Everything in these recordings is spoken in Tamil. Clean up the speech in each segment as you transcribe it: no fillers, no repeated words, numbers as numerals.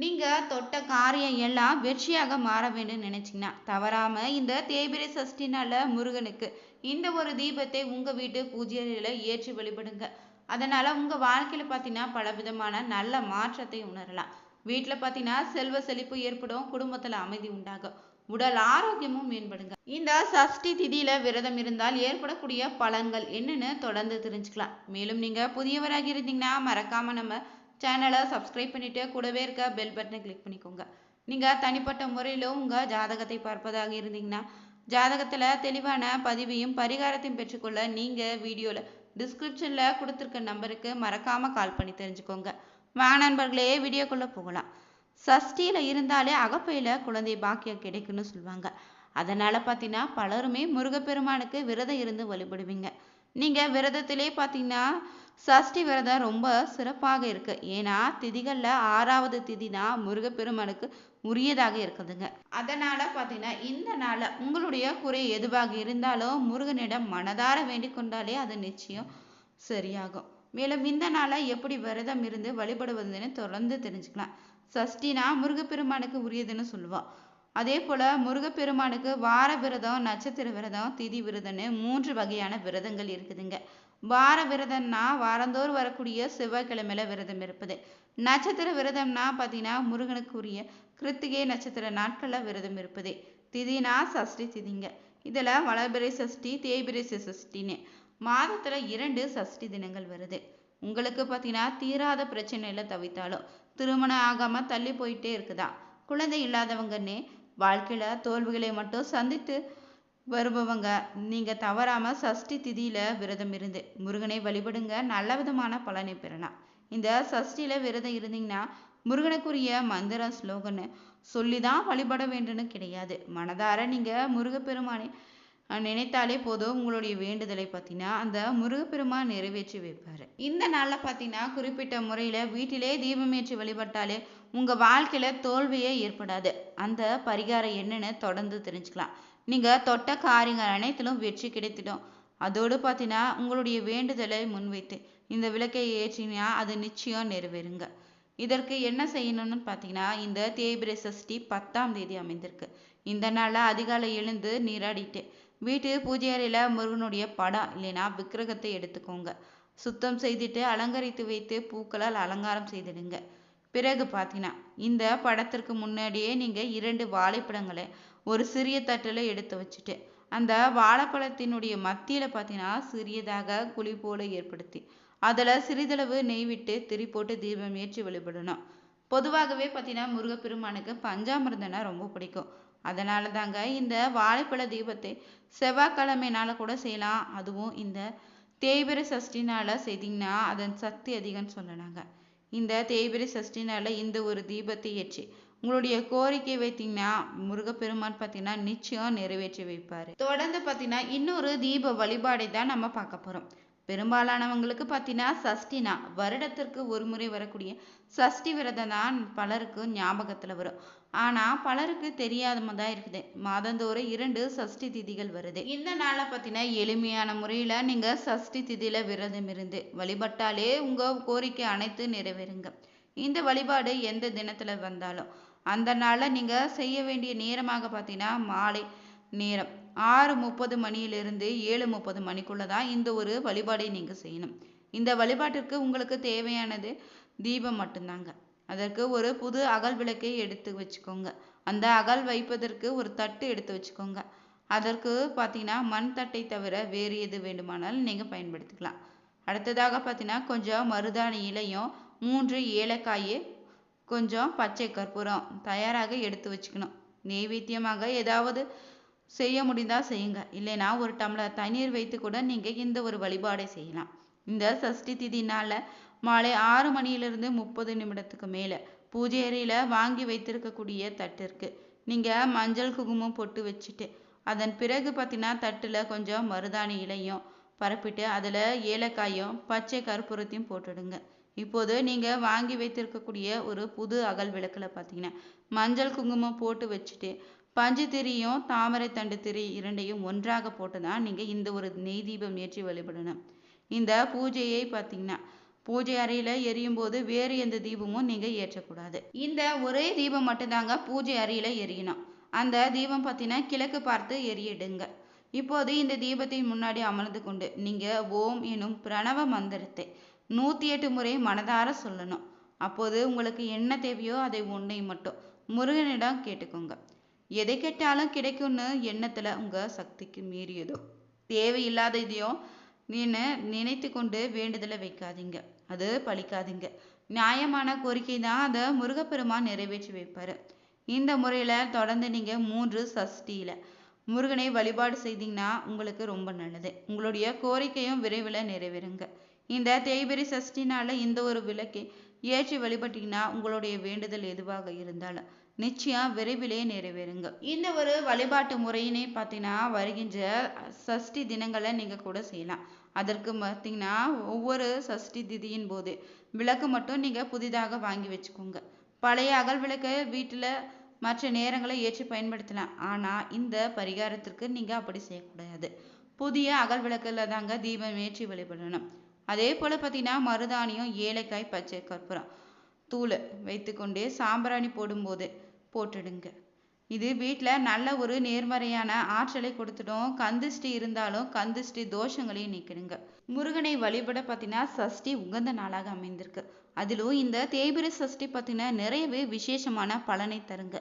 நீங்க தொட்ட காரியம் எல்லாம் வெற்றியாக மாற வேண்டும் நினைச்சீங்கன்னா தவறாம இந்த தேய்பிறை சஷ்டி நாள்ல முருகனுக்கு இந்த ஒரு தீபத்தை உங்க வீட்டு பூஜை அறையில ஏற்றி வழிபடுங்க. அதனால உங்க வாழ்க்கையில பாத்தீங்கன்னா பலவிதமான நல்ல மாற்றத்தை உணரலாம். வீட்டுல பாத்தீங்கன்னா செல்வ செழிப்பு ஏற்படும், குடும்பத்துல அமைதி உண்டாகும், உடல் ஆரோக்கியமும் மேம்படுங்க. இந்த சஷ்டி திதியில விரதம் இருந்தால் ஏற்படக்கூடிய பலன்கள் என்னன்னு தொடர்ந்து தெரிஞ்சுக்கலாம். மேலும் நீங்க புதியவராக இருந்தீங்கன்னா மறக்காம நம்ம சேனலை சப்ஸ்கிரைப் பண்ணிட்டு கூடவே இருக்க பெல் பட்டனை கிளிக் பண்ணிக்கோங்க. நீங்க தனிப்பட்ட முறையிலும் உங்க ஜாதகத்தை பார்ப்பதாக இருந்தீங்கன்னா ஜாதகத்துல தெளிவான பதிவையும் பரிகாரத்தையும் பெற்றுக்கொள்ள நீங்க வீடியோல டிஸ்கிரிப்ஷன்ல கொடுத்துருக்க நம்பருக்கு மறக்காம கால் பண்ணி தெரிஞ்சுக்கோங்க. வாங்க நண்பர்களே, வீடியோக்குள்ள போகலாம். சஷ்டியில இருந்தாலே அகப்பையில குழந்தை பாக்கியம் கிடைக்குன்னு சொல்லுவாங்க. அதனால பார்த்தீங்கன்னா பலருமே முருகப்பெருமானுக்கு விரதம் இருந்து வழிபடுவீங்க. நீங்க விரதத்திலே பார்த்தீங்கன்னா சஷ்டி விரதம் ரொம்ப சிறப்பாக இருக்கு. ஏன்னா திதிகள்ல 6வது திதி தான் முருகப்பெருமானுக்கு உரியதாக இருக்குதுங்க. அதனால பார்த்தீங்கன்னா இந்த நாள உங்களுடைய குறை எதுவாக இருந்தாலும் முருகனிடம் மனதார வேண்டிக் கொண்டாலே அது நிச்சயம் சரியாகும். மேலும் இந்த நாளை எப்படி விரதம் இருந்து வழிபடுவதுன்னு தொடர்ந்து தெரிஞ்சுக்கலாம். சஷ்டினா முருகப்பெருமானுக்கு உரியதுன்னு சொல்லுவோம். அதே போல முருகப்பெருமானுக்கு வார விரதம், நட்சத்திர விரதம், திதி விரதம்னு 3 வகையான விரதங்கள் இருக்குதுங்க. வார விரதம்னா வாரந்தோறும் வரக்கூடிய செவ்வாய்க்கிழமையில விரதம் இருப்பது. நட்சத்திர விரதம்னா பார்த்தீங்கன்னா முருகனுக்கு உரிய கிருத்திகை நட்சத்திர நாட்கள்ல விரதம் இருப்பது. திதினா சஷ்டி திதிங்க. இதுல வளர்பிறை சஷ்டி, தேய்பிறை சஷ்டின்னு மாதத்துல 2 சஷ்டி தினங்கள் வருது. உங்களுக்கு பார்த்தீங்கன்னா தீராத பிரச்சனையில தவித்தாலும் திருமணம் ஆகாம தள்ளி போயிட்டே இருக்குதா, குழந்தை இல்லாதவங்கன்னே வாழ்க்கையில தோல்விகளை மட்டும் சந்தித்து வருபவங்க, நீங்க தவறாம சஷ்டி திதியில விரதம் இருந்து முருகனை வழிபடுங்க. நல்ல விதமான பலனை பெறலாம். இந்த சஷ்டியில விரதம் இருந்தீங்கன்னா முருகனுக்குரிய மந்திர ஸ்லோகன்னு சொல்லிதான் வழிபட வேண்டும்னு கிடையாது. மனதார நீங்க முருகப்பெருமானை நினைத்தாலே போதும், உங்களுடைய வேண்டுதலை பார்த்தீங்கன்னா அந்த முருகப்பெருமான் நிறைவேற்றி வைப்பாரு. இந்த நாள்ல பார்த்தீங்கன்னா குறிப்பிட்ட முறையில வீட்டிலே தீபம் ஏற்றி வழிபட்டாலே உங்க வாழ்க்கையில தோல்வியே ஏற்படாது. அந்த பரிகாரம் என்னன்னு தொடர்ந்து தெரிஞ்சுக்கலாம். நீங்க தொட்ட காரியங்கள் அனைத்திலும் வெற்றி கிடைத்திடும். அதோடு பார்த்தீங்கன்னா உங்களுடைய வேண்டுதலை முன்வைத்து இந்த விளக்கை ஏற்றினா அது நிச்சயம் நிறைவேறுங்க. இதற்கு என்ன செய்யணும்னு பார்த்தீங்கன்னா இந்த தேய்பிறை சஷ்டி 10ஆம் தேதி அமைந்திருக்கு. இந்த நாள்ல அதிகாலை எழுந்து நீராடிட்டு வீட்டு பூஜை அறையில முருகனுடைய படம் இல்லைன்னா விக்கிரகத்தை எடுத்துக்கோங்க. சுத்தம் செய்துட்டு அலங்கரித்து வைத்து பூக்களால் அலங்காரம் செய்திடுங்க. பிறகு பார்த்தீங்கன்னா இந்த படத்திற்கு முன்னாடியே நீங்க 2 வாழைப்பழங்களை ஒரு சிறிய தட்டுல எடுத்து வச்சுட்டு அந்த வாழைப்பழத்தினுடைய மத்தியில பார்த்தீங்கன்னா சிறியதாக குழி போல ஏற்படுத்தி அதுல சிறிதளவு நெய் விட்டு திரி போட்டு தீபம் ஏற்றி வழிபடணும். பொதுவாகவே பார்த்தீங்கன்னா முருகப்பெருமானுக்கு பஞ்சாமிர்தம்னா ரொம்ப பிடிக்கும். அதனால தாங்க இந்த வாழைப்பழ தீபத்தை செவ்வாய்க்கிழமைனால கூட செய்யலாம். அதுவும் இந்த தேய்பிறை சஷ்டினால செய்தீங்கன்னா அதன் சக்தி அதிகம்னு சொல்லலாங்க. இந்த தேய்பிறை சஷ்டினால இந்த ஒரு தீபத்தை ஏற்றி உங்களுடைய கோரிக்கை வைத்தீங்கன்னா முருகப்பெருமான் பார்த்தீங்கன்னா நிச்சயம் நிறைவேற்றி வைப்பாரு. தொடர்ந்து பார்த்தீங்கன்னா இன்னொரு தீப வழிபாடை தான் நம்ம பார்க்க போறோம். பெரும்பாலானவங்களுக்கு பார்த்தீங்கன்னா சஷ்டினா வருடத்திற்கு ஒரு முறை வரக்கூடிய சஷ்டி விரதம் தான் பலருக்கு ஞாபகத்துல வரும். ஆனா பலருக்கு தெரியாம தான் இருக்குது. மாதந்தோறும் 2 சஷ்டி திதிகள் வருது. இந்த நாளை பார்த்தீங்கன்னா எளிமையான முறையில நீங்க சஷ்டி திதியில விரதம் இருந்து வழிபட்டாலே உங்க கோரிக்கை அனைத்து நிறைவேறுங்க. இந்த வழிபாடு எந்த தினத்துல வந்தாலும் அந்த நாள்ல நீங்க செய்ய வேண்டிய நேரமாக பார்த்தீங்கன்னா மாலை நேரம் 6:30 மணியிலிருந்து 7:30 மணிக்குள்ள தான் இந்த ஒரு வழிபாடை நீங்க செய்யணும். இந்த வழிபாட்டிற்கு உங்களுக்கு தேவையானது தீபம் மட்டும்தாங்க. அதற்கு ஒரு புது அகல் விளக்கை எடுத்து வச்சுக்கோங்க. அந்த அகல் வைப்பதற்கு ஒரு தட்டு எடுத்து வச்சுக்கோங்க. அதற்கு பார்த்தீங்கன்னா மண் தட்டை தவிர வேறு எது வேண்டுமானாலும் நீங்க பயன்படுத்திக்கலாம். அடுத்ததாக பார்த்தீங்கன்னா கொஞ்சம் மருதாணி இலையும் 3 ஏலக்காய் கொஞ்சம் பச்சை கற்பூரம் தயாராக எடுத்து வச்சுக்கணும். நெய்வேத்தியமாக ஏதாவது செய்ய முடிந்தா செய்யுங்க. இல்லைன்னா ஒரு டம்ளர் தண்ணீர் வைத்து கூட நீங்க இந்த ஒரு வழிபாடை செய்யலாம். இந்த சஷ்டி திதி நாள்ல மாலை 6 மணியிலிருந்து 30 நிமிடத்துக்கு மேல பூஜை அறையில வாங்கி வைத்திருக்கக்கூடிய தட்டிற்கு நீங்க மஞ்சள் குங்குமம் பொட்டு வச்சுட்டு அதன் பிறகு பார்த்தீங்கன்னா தட்டுல கொஞ்சம் மருதாணி இலையும் பரப்பிட்டு அதுல ஏலக்காயும் பச்சை கற்பூரத்தையும் போட்டுடுங்க. இப்போது நீங்க வாங்கி வைத்திருக்கக்கூடிய ஒரு புது அகல் விளக்குல பார்த்தீங்கன்னா மஞ்சள் குங்குமம் போட்டு வச்சுட்டு பஞ்சு திரியும் தாமரை தண்டு திரி இரண்டையும் ஒன்றாக போட்டு தான் நீங்க இந்த ஒரு நெய் தீபம் ஏற்றி வழிபடணும். இந்த பூஜையை பார்த்தீங்கன்னா பூஜை அறையில எரியும் போது வேறு எந்த தீபமும் நீங்க ஏற்றக்கூடாது. இந்த ஒரே தீபம் மட்டும்தாங்க பூஜை அறையில எரியணும். அந்த தீபம் பார்த்தீங்கன்னா கிழக்கு பார்த்து எரியிடுங்க. இப்போது இந்த தீபத்தின் முன்னாடி அமர்ந்து கொண்டு நீங்க ஓம் எனும் பிரணவ மந்திரத்தை 108 முறை மனதார சொல்லணும். அப்போது உங்களுக்கு என்ன தேவையோ அதை ஒன்றை மட்டும் முருகனிடம் கேட்டுக்கோங்க. எதை கேட்டாலும் கிடைக்கும்னு எண்ணத்துல உங்க சக்திக்கு மீறியதோ தேவையில்லாததையோ நினைத்து கொண்டு வேண்டுதலை வைக்காதீங்க. அது பலிக்காதீங்க. நியாயமான கோரிக்கை தான் அதை முருகப்பெருமான் நிறைவேற்றி வைப்பாரு. இந்த முறையில தொடர்ந்து நீங்க 3 சஷ்டியில முருகனை வழிபாடு செய்தீங்கன்னா உங்களுக்கு ரொம்ப நல்லது. உங்களுடைய கோரிக்கையும் விரைவில் நிறைவேறுங்க. இந்த தேய்பிறை சஷ்டினால இந்த ஒரு விளக்கை ஏற்றி வழிபட்டீங்கன்னா உங்களுடைய வேண்டுதல் எதுவாக இருந்தாலும் நிச்சயம் விரைவிலே நிறைவேறுங்க. இந்த ஒரு வழிபாட்டு முறையினை பார்த்தீங்கன்னா வருகின்ற சஷ்டி தினங்களை நீங்க கூட செய்யலாம். அதற்கு பார்த்தீங்கன்னா ஒவ்வொரு சஷ்டி திதியின் போது விளக்கு மட்டும் நீங்க புதிதாக வாங்கி வச்சுக்கோங்க. பழைய அகல் விளக்கை வீட்டுல மற்ற நேரங்களை ஏற்றி பயன்படுத்தலாம். ஆனா இந்த பரிகாரத்திற்கு நீங்க அப்படி செய்யக்கூடாது. புதிய அகல் விளக்குல தாங்க தீபம் ஏற்றி வழிபடணும். அதே போல பார்த்தீங்கன்னா மருதாணியும் ஏலக்காய் பச்சை கற்பூரம் தூளை வைத்துக்கொண்டே சாம்பிராணி போடும்போது போட்டுடுங்க. இது வீட்டில் நல்ல ஒரு நேர்மறையான ஆற்றலை கொடுத்துடும். கந்திஷ்டி இருந்தாலும் கந்திஷ்டி தோஷங்களையும் நீக்கிடுங்க. முருகனை வழிபட பார்த்தீங்கன்னா சஷ்டி உகந்த நாளாக அமைந்திருக்கு. அதிலும் இந்த தேய்பிறை சஷ்டி பார்த்தீங்கன்னா நிறையவே விசேஷமான பலனை தருங்க.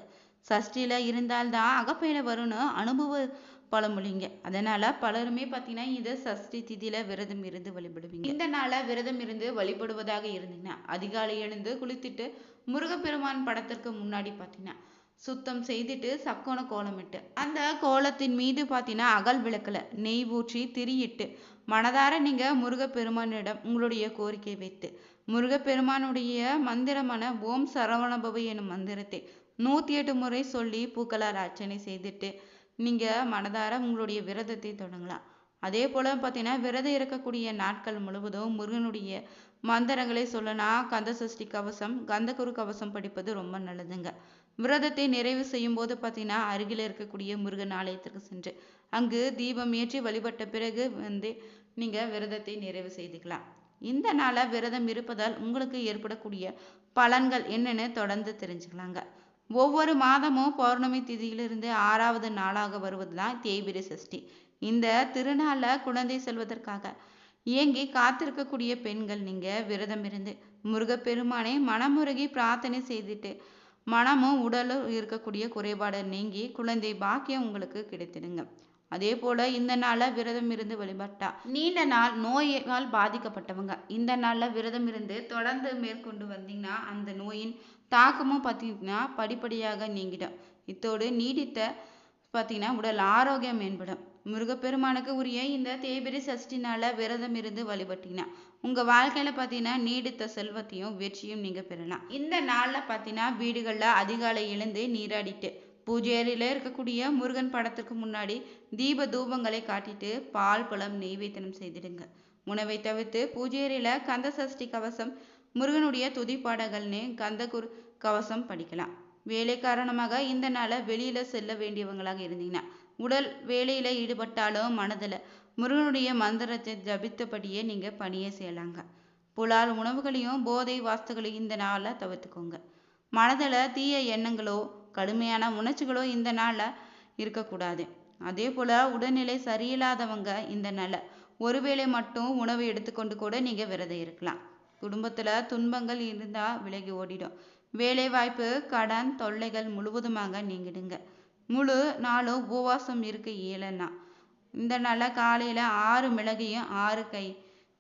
சஷ்டியில இருந்தால்தான் அகப்பையில வரும்னு அனுபவ பழமொழிங்க. அதனால பலருமே பார்த்தீங்கன்னா இந்த சஷ்டி திதியில விரதம் இருந்து வழிபடுவீங்க. இந்த நாள விரதம் இருந்து வழிபடுவதாக இருந்தீங்கன்னா அதிகாலை எழுந்து குளித்துட்டு முருகப்பெருமான் படத்திற்கு முன்னாடி பார்த்தீங்கன்னா சுத்தம் செய்துட்டு சக்கோண கோலமிட்டு அந்த கோலத்தின் மீது பார்த்தீங்கன்னா அகல் விளக்குல நெய் ஊற்றி திரியிட்டு மனதார நீங்க முருகப்பெருமானிடம் உங்களுடைய கோரிக்கை வைத்து முருகப்பெருமானுடைய மந்திரமான ஓம் சரவணபவ எனும் மந்திரத்தை 108 முறை சொல்லி பூக்களால் அர்ச்சனை செய்துட்டு நீங்க மனதார உங்களுடைய விரதத்தை தொடங்கலாம். அதே போல பார்த்தீங்கன்னா விரதம் இருக்கக்கூடிய நாட்கள் முழுவதும் முருகனுடைய மந்திரங்களை சொல்லலாம். கந்த சஷ்டி கவசம் கந்தகுரு கவசம் படிப்பது ரொம்ப நல்லதுங்க. விரதத்தை நிறைவு செய்யும் போது பார்த்தீங்கன்னா அருகில் இருக்கக்கூடிய முருகன் ஆலயத்திற்கு சென்று அங்கு தீபம் ஏற்றி வழிபட்ட பிறகு நீங்க விரதத்தை நிறைவு செய்துக்கலாம். இந்த நாள விரதம் இருப்பதால் உங்களுக்கு ஏற்படக்கூடிய பலன்கள் என்னன்னு தொடர்ந்து தெரிஞ்சுக்கலாங்க. ஒவ்வொரு மாதமும் பௌர்ணமி திதியிலிருந்து 6வது நாளாக வருவதுதான் தேய்பிறை சஷ்டி. இந்த திருநாள குழந்தை செல்வதற்காக ஏங்கி காத்திருக்கக்கூடிய பெண்கள் நீங்க விரதம் இருந்து முருகப்பெருமானை மனமுருகி பிரார்த்தனை செய்துட்டு மனமும் உடலும் இருக்கக்கூடிய குறைபாடு நீங்கி குழந்தை பாக்கியம் உங்களுக்கு கிடைத்திடுங்க. அதே போல இந்த நாள்ல விரதம் இருந்து வழிபட்டா நீண்ட நாள் நோயால் பாதிக்கப்பட்டவங்க இந்த நாள்ல விரதம் இருந்து தொடர்ந்து மேற்கொண்டு வந்தீங்கன்னா அந்த நோயின் தாக்கமும் பார்த்தீங்கன்னா படிப்படியாக நீங்கிடும். இத்தோடு நீடித்த பார்த்தீங்கன்னா உடல் ஆரோக்கியம் மேம்படும். முருகப்பெருமானுக்கு உரிய இந்த தேய்பிறை சஷ்டி நாள விரதம் இருந்து வழிபட்டீங்கன்னா உங்க வாழ்க்கையில பார்த்தீங்கன்னா நீடித்த செல்வத்தையும் வெற்றியும் நீங்க பெறலாம். இந்த நாள்ல பார்த்தீங்கன்னா வீடுகள்ல அதிகாலை எழுந்து நீராடிட்டு பூஜை அறையில இருக்கக்கூடிய முருகன் படத்துக்கு முன்னாடி தீப தூபங்களை காட்டிட்டு பால் பழம் நெய்வேத்தியம் செய்திடுங்க. உணவை தவிர்த்து பூஜை அறையில கந்த சஷ்டி கவசம் முருகனுடைய துதிப்பாடல்கள்னு கந்தகுரு கவசம் படிக்கலாம். வேலை காரணமாக இந்த நாள வெளியில செல்ல வேண்டியவங்களாக இருந்தீங்கன்னா உடல் வேலையில ஈடுபட்டாலும் மனதுல முருகனுடைய மந்திரத்தை ஜபித்தபடியே நீங்க பணியை செய்யலாங்க. புலால் உணவுகளையும் போதை வாஸ்துகளையும் இந்த நாள தவிர்த்துக்கோங்க. மனதுல தீய எண்ணங்களோ கடுமையான உணர்ச்சிகளோ இந்த நாள்ல இருக்கக்கூடாது. அதே போல உடல்நிலை சரியில்லாதவங்க இந்த நாள்ல ஒருவேளை மட்டும் உணவு எடுத்துக்கொண்டு கூட நீங்க விரதம் இருக்கலாம். குடும்பத்துல துன்பங்கள் இருந்தா விலகி ஓடிடும். வேலை வாய்ப்பு கடன் தொல்லைகள் முழுவதுமாக நீங்கிடுங்க. முழு நாளும் உபவாசம் இருக்க இயலன்னா இந்த நாள்ல காலையில 6 மிளகையும் 6 கை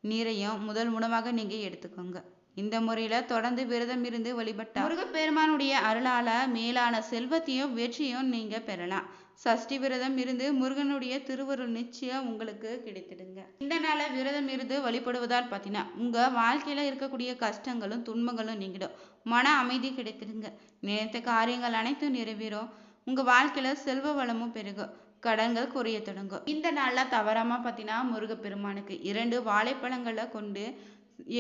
நீரையும் முதல் உணவாக நீங்க எடுத்துக்கோங்க. இந்த முறையில தொடர்ந்து விரதம் இருந்து வழிபட்டா முருகப்பெருமானுடைய அருளால மேலான செல்வத்தையும் வெற்றியும் நீங்க பெறலாம். சஷ்டி விரதம் இருந்து முருகனுடைய திருவருள் நிச்சயம் உங்களுக்கு கிடைத்திடுங்க. இந்த நாள விரதம் இருந்து வழிபடுவதால் பார்த்தீங்கன்னா உங்க வாழ்க்கையில இருக்கக்கூடிய கஷ்டங்களும் துன்பங்களும் நீங்கிடும். மன அமைதி கிடைத்திடுங்க. நினைத்த காரியங்கள் அனைத்தும் நிறைவேறும். உங்க வாழ்க்கையில செல்வ வளமும் பெருகும். கடன்கள் குறைய தொடங்கும். இந்த நாள்ல தவறாம பார்த்தீங்கன்னா முருகப்பெருமானுக்கு 2 வாழைப்பழங்களை கொண்டு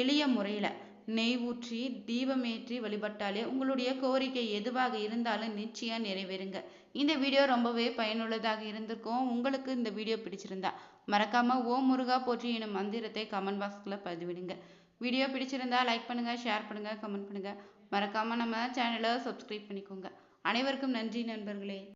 எளிய முறையில நெய் ஊற்றி தீபமேற்றி வழிபட்டாலே உங்களுடைய கோரிக்கை எதுவாக இருந்தாலும் நிச்சயம் நிறைவேறுங்க. இந்த வீடியோ ரொம்பவே பயனுள்ளதாக இருந்திருக்கும். உங்களுக்கு இந்த வீடியோ பிடிச்சிருந்தா மறக்காம ஓம் முருகா போற்றி எனும் மந்திரத்தை கமெண்ட் பாக்ஸ்ல பதிவிடுங்க. வீடியோ பிடிச்சிருந்தா லைக் பண்ணுங்க, ஷேர் பண்ணுங்க, கமெண்ட் பண்ணுங்க. மறக்காம நம்ம சேனலை சப்ஸ்கிரைப் பண்ணிக்கோங்க. அனைவருக்கும் நன்றி நண்பர்களே.